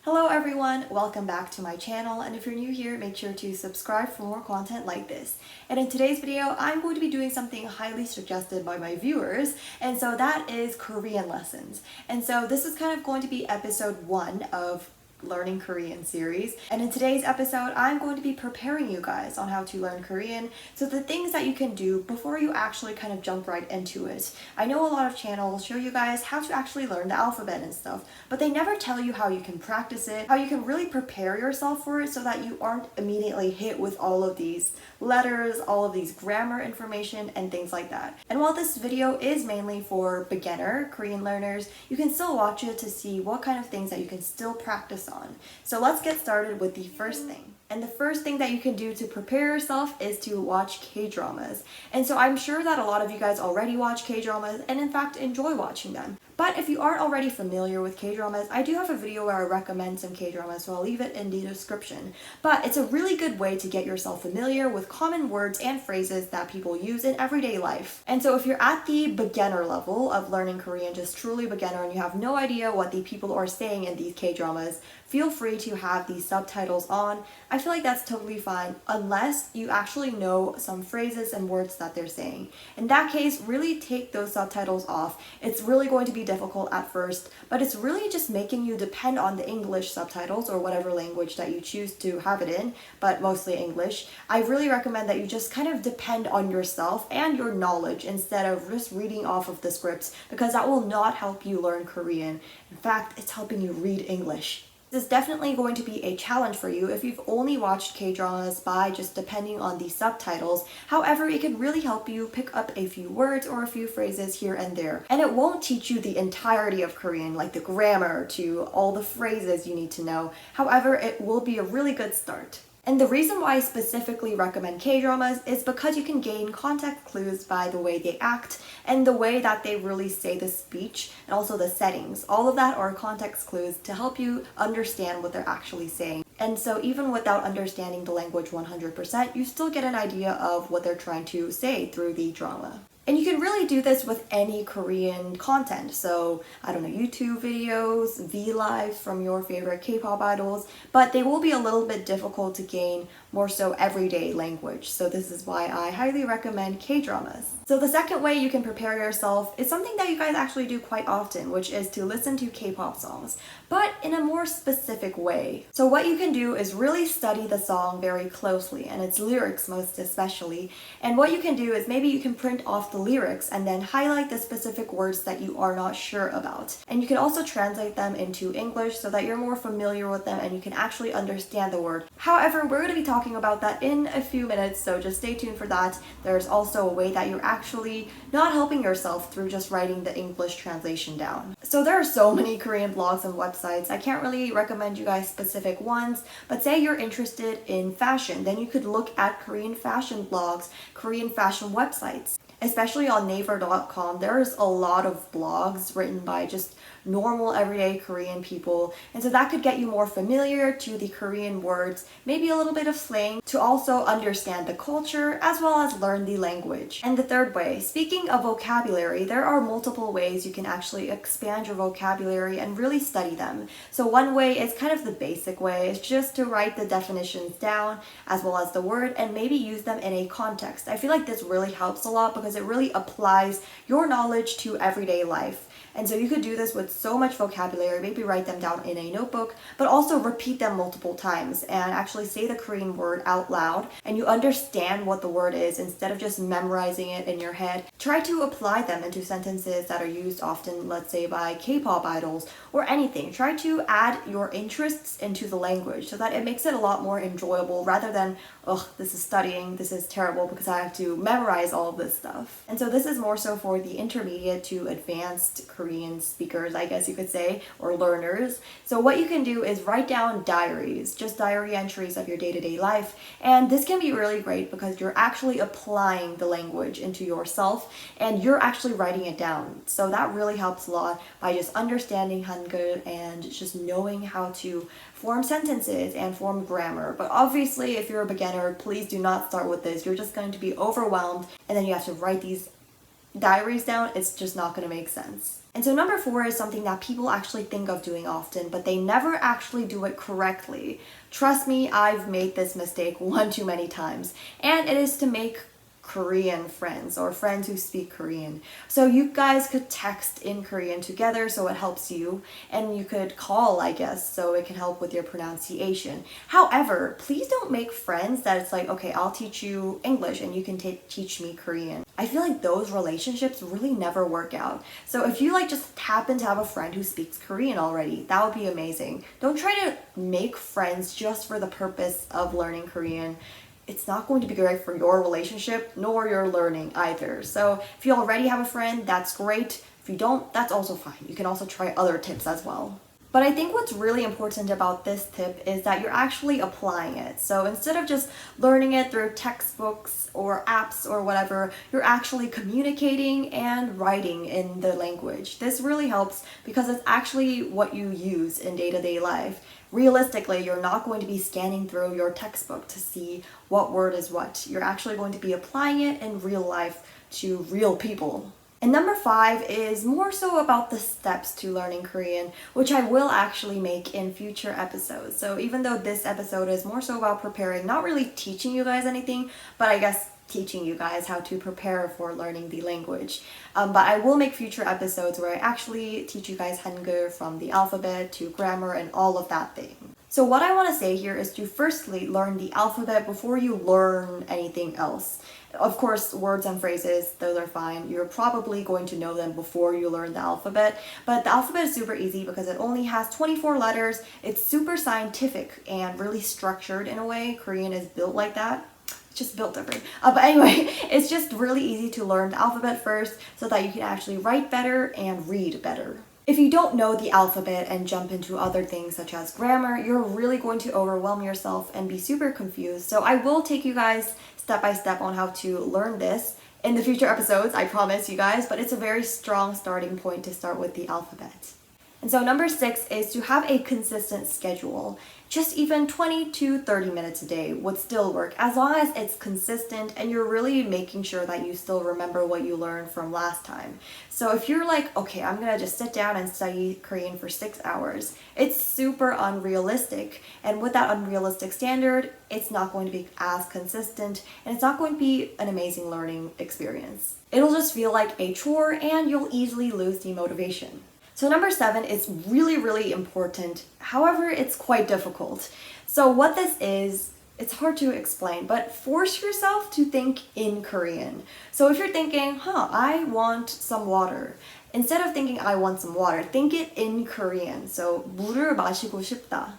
Hello everyone, welcome back to my channel, and if you're new here, make sure to subscribe for more content like this. And in today's video, I'm going to be doing something highly suggested by my viewers, and so that is Korean lessons. And so this is kind of going to be episode 1 of Learning Korean series, and in today's episode I'm going to be preparing you guys on how to learn Korean, so the things that you can do before you actually kind of jump right into it. I know a lot of channels show you guys how to actually learn the alphabet and stuff, but they never tell you how you can practice it, how you can really prepare yourself for it so that you aren't immediately hit with all of these letters, all of these grammar information and things like that. And while this video is mainly for beginner Korean learners, you can still watch it to see what kind of things that you can still practice on. So let's get started with the first thing. And the first thing that you can do to prepare yourself is to watch K-dramas. And so I'm sure that a lot of you guys already watch K-dramas and in fact enjoy watching them. But if you aren't already familiar with K-dramas, I do have a video where I recommend some K-dramas, so I'll leave it in the description. But it's a really good way to get yourself familiar with common words and phrases that people use in everyday life. And so if you're at the beginner level of learning Korean, just truly beginner, and you have no idea what the people are saying in these K-dramas, feel free to have these subtitles on. I feel like that's totally fine unless you actually know some phrases and words that they're saying. In that case, really take those subtitles off. It's really going to be difficult at first, but it's really just making you depend on the English subtitles or whatever language that you choose to have it in, but mostly English. I really recommend that you just kind of depend on yourself and your knowledge instead of just reading off of the scripts, because that will not help you learn Korean. In fact, it's helping you read English. This is definitely going to be a challenge for you if you've only watched K-dramas by just depending on the subtitles. However, it can really help you pick up a few words or a few phrases here and there. And it won't teach you the entirety of Korean, like the grammar to all the phrases you need to know. However, it will be a really good start. And the reason why I specifically recommend K-dramas is because you can gain context clues by the way they act and the way that they really say the speech and also the settings. All of that are context clues to help you understand what they're actually saying. And so even without understanding the language 100%, you still get an idea of what they're trying to say through the drama. And you can really do this with any Korean content. So, I don't know, YouTube videos, V-Lives from your favorite K-pop idols, but they will be a little bit difficult to gain more so everyday language. So this is why I highly recommend K-dramas. So the second way you can prepare yourself is something that you guys actually do quite often, which is to listen to K-pop songs, but in a more specific way. So what you can do is really study the song very closely, and its lyrics most especially. And what you can do is maybe you can print off the lyrics and then highlight the specific words that you are not sure about. And you can also translate them into English so that you're more familiar with them and you can actually understand the word. However, we're going to be talking about that in a few minutes, so just stay tuned for that. There's also a way that you're actually not helping yourself through just writing the English translation down. So there are so many Korean blogs and websites. I can't really recommend you guys specific ones, but say you're interested in fashion, then you could look at Korean fashion blogs, Korean fashion websites. Especially on naver.com, there's a lot of blogs written by just normal everyday Korean people, and so that could get you more familiar to the Korean words, maybe a little bit of slang, to also understand the culture as well as learn the language. And the third way, speaking of vocabulary, there are multiple ways you can actually expand your vocabulary and really study them. So one way is kind of the basic way, is just to write the definitions down as well as the word and maybe use them in a context. I feel like this really helps a lot because it really applies your knowledge to everyday life. And so you could do this with so much vocabulary, maybe write them down in a notebook, but also repeat them multiple times and actually say the Korean word out loud, and you understand what the word is instead of just memorizing it in your head. Try to apply them into sentences that are used often, let's say by K-pop idols or anything. Try to add your interests into the language so that it makes it a lot more enjoyable rather than, ugh, this is studying, this is terrible because I have to memorize all of this stuff. And so this is more so for the intermediate to advanced Korean speakers, I guess you could say, or learners. So what you can do is write down diaries, just diary entries of your day-to-day life. And this can be really great because you're actually applying the language into yourself and you're actually writing it down. So that really helps a lot by just understanding Hangul and just knowing how to form sentences and form grammar. But obviously, if you're a beginner, please do not start with this. You're just going to be overwhelmed and then you have to write these diaries down. It's just not going to make sense. And so number 4 is something that people actually think of doing often, but they never actually do it correctly. Trust me, I've made this mistake one too many times. And it is to make Korean friends or friends who speak Korean. So you guys could text in Korean together so it helps you, and you could call, I guess, so it can help with your pronunciation. However, please don't make friends that it's like, okay, I'll teach you English and you can teach me Korean. I feel like those relationships really never work out. So if you like just happen to have a friend who speaks Korean already, that would be amazing. Don't try to make friends just for the purpose of learning Korean. It's not going to be great for your relationship nor your learning either. So if you already have a friend, that's great. If you don't, that's also fine. You can also try other tips as well. But I think what's really important about this tip is that you're actually applying it. So instead of just learning it through textbooks or apps or whatever, you're actually communicating and writing in the language. This really helps because it's actually what you use in day-to-day life. Realistically, you're not going to be scanning through your textbook to see what word is what. You're actually going to be applying it in real life to real people. And number 5 is more so about the steps to learning Korean, which I will actually make in future episodes. So even though this episode is more so about preparing, not really teaching you guys anything, but I guess teaching you guys how to prepare for learning the language. But I will make future episodes where I actually teach you guys Hangul from the alphabet to grammar and all of that thing. So what I want to say here is to firstly learn the alphabet before you learn anything else. Of course, words and phrases, those are fine. You're probably going to know them before you learn the alphabet. But the alphabet is super easy because it only has 24 letters. It's super scientific and really structured in a way. Korean is built like that. It's just built different. But anyway, it's just really easy to learn the alphabet first so that you can actually write better and read better. If you don't know the alphabet and jump into other things such as grammar, you're really going to overwhelm yourself and be super confused. So I will take you guys step by step on how to learn this in the future episodes, I promise you guys, but it's a very strong starting point to start with the alphabet. And so number 6 is to have a consistent schedule. Just even 20 to 30 minutes a day would still work as long as it's consistent and you're really making sure that you still remember what you learned from last time. So if you're like, okay, I'm gonna just sit down and study Korean for 6 hours, it's super unrealistic. And with that unrealistic standard, it's not going to be as consistent and it's not going to be an amazing learning experience. It'll just feel like a chore and you'll easily lose the motivation. So number 7 is really, really important. However, it's quite difficult. So what this is, it's hard to explain, but force yourself to think in Korean. So if you're thinking, I want some water. Instead of thinking I want some water, think it in Korean. So 물을 마시고 싶다.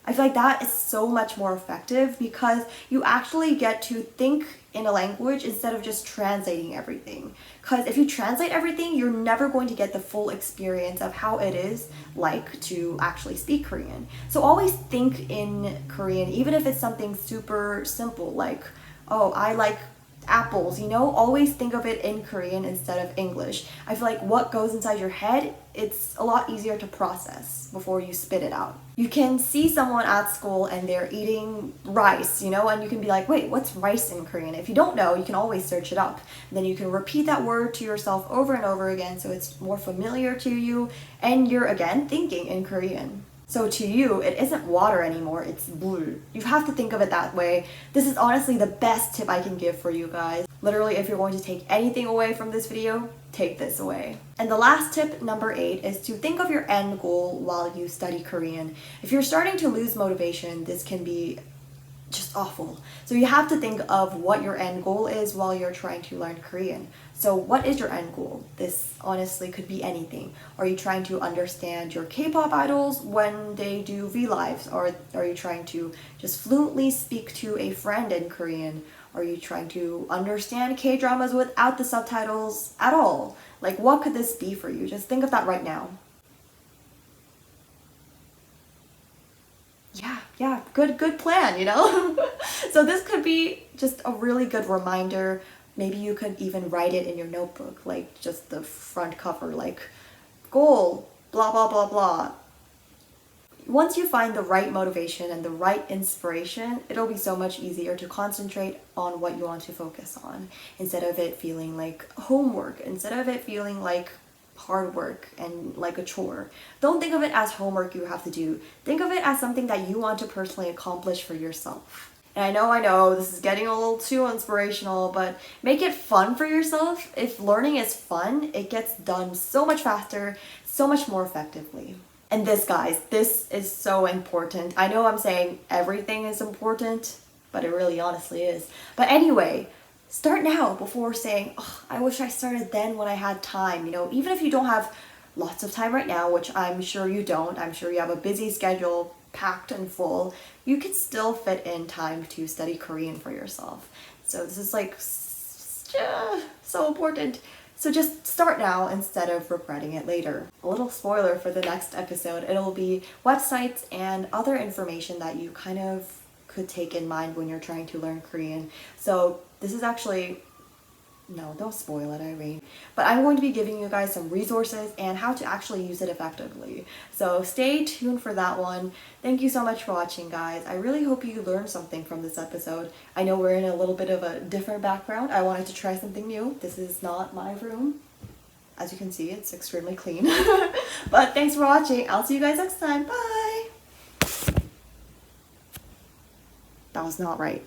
I feel like that is so much more effective because you actually get to think in a language instead of just translating everything. Because if you translate everything, you're never going to get the full experience of how it is like to actually speak Korean. So always think in Korean, even if it's something super simple like, oh, I like apples, always think of it in Korean instead of English. I feel like what goes inside your head, it's a lot easier to process before you spit it out. You can see someone at school and they're eating rice, and you can be like, wait, what's rice in Korean? If you don't know, you can always search it up. Then you can repeat that word to yourself over and over again so it's more familiar to you and you're again thinking in Korean. So to you, it isn't water anymore, it's 물. You have to think of it that way. This is honestly the best tip I can give for you guys. Literally, if you're going to take anything away from this video, take this away. And the last tip, number 8, is to think of your end goal while you study Korean. If you're starting to lose motivation, this can be just awful. So you have to think of what your end goal is while you're trying to learn Korean. So what is your end goal? This honestly could be anything. Are you trying to understand your K-pop idols when they do V-Lives? Or are you trying to just fluently speak to a friend in Korean? Are you trying to understand K-dramas without the subtitles at all? Like, what could this be for you? Just think of that right now. Yeah, good plan, So this could be just a really good reminder. Maybe you could even write it in your notebook, like just the front cover, like goal, blah, blah, blah, blah. Once you find the right motivation and the right inspiration, it'll be so much easier to concentrate on what you want to focus on instead of it feeling like homework, instead of it feeling like hard work and like a chore. Don't think of it as homework you have to do. Think of it as something that you want to personally accomplish for yourself. And I know this is getting a little too inspirational, but make it fun for yourself. If learning is fun, it gets done so much faster, so much more effectively. And this, guys, this is so important. I know I'm saying everything is important, but it really honestly is. But anyway, start now before saying, oh, I wish I started then when I had time. You know, even if you don't have lots of time right now, which I'm sure you don't, I'm sure you have a busy schedule, packed and full, you can still fit in time to study Korean for yourself. So this is like so important. So just start now instead of regretting it later. A little spoiler for the next episode, it'll be websites and other information that you kind of could take in mind when you're trying to learn Korean. So this is actually, no, don't spoil it, Irene. But I'm going to be giving you guys some resources and how to actually use it effectively. So stay tuned for that one. Thank you so much for watching, guys. I really hope you learned something from this episode. I know we're in a little bit of a different background. I wanted to try something new. This is not my room. As you can see, it's extremely clean. But thanks for watching. I'll see you guys next time. Bye! That was not right.